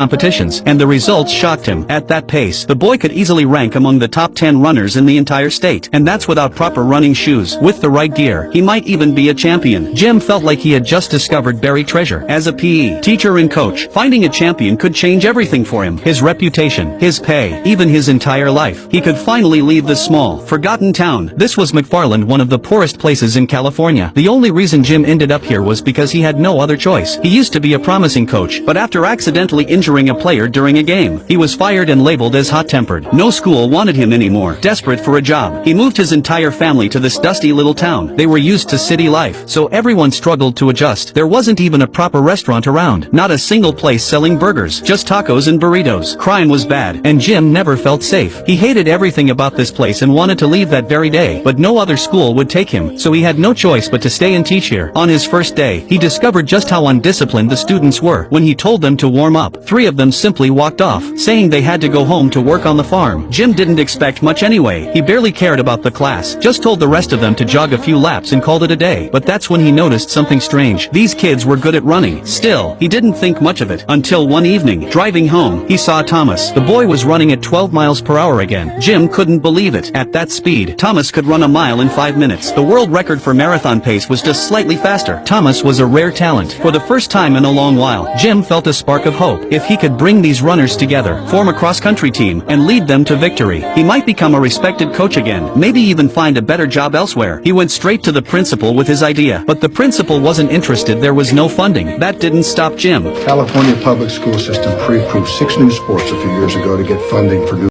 competitions, and the results shocked him. At that pace, the boy could easily rank among the top 10 runners in the entire state, and that's without proper running shoes. With the right gear, he might even be a champion. Jim felt like he had just discovered buried treasure. As a PE teacher and coach, finding a champion could change everything for him. His reputation, his pay, even his entire life. He could finally leave the small, forgotten town. This was McFarland, one of the poorest places in California. The only reason Jim ended up here was because he had no other choice. He used to be a promising coach, but after accidentally injuring a player during a game, he was fired and labeled as hot-tempered. No school wanted him anymore. Desperate for a job, he moved his entire family to this dusty little town. They were used to city life, so everyone struggled to adjust. There wasn't even a proper restaurant around. Not a single place selling burgers, just tacos and burritos. Crime was bad, and Jim never felt safe. He hated everything about this place and wanted to leave that very day, but no other school would take him, so he had no choice but to stay and teach here. On his first day, he discovered just how undisciplined the students were. When he told them to warm up, 3 of them simply walked off, saying they had to go home to work on the farm. Jim didn't expect much anyway. He barely cared about the class, just told the rest of them to jog a few laps and called it a day. But that's when he noticed something strange. These kids were good at running. Still, he didn't think much of it, until one evening, driving home, he saw Thomas. The boy was running at 12 miles per hour again. Jim couldn't believe it. At that speed, Thomas could run a mile in 5 minutes. The world record for marathon pace was just slightly faster. Thomas was a rare talent. For the first time in a long while, Jim felt a spark of hope. If he could bring these runners together, form a cross-country team, and lead them to victory, he might become a respected coach again, maybe even find a better job elsewhere. He went straight to the principal with his idea, but the principal wasn't interested. There was no funding. That didn't stop Jim. California public school system pre-approved 6 new sports a few years ago to get funding for new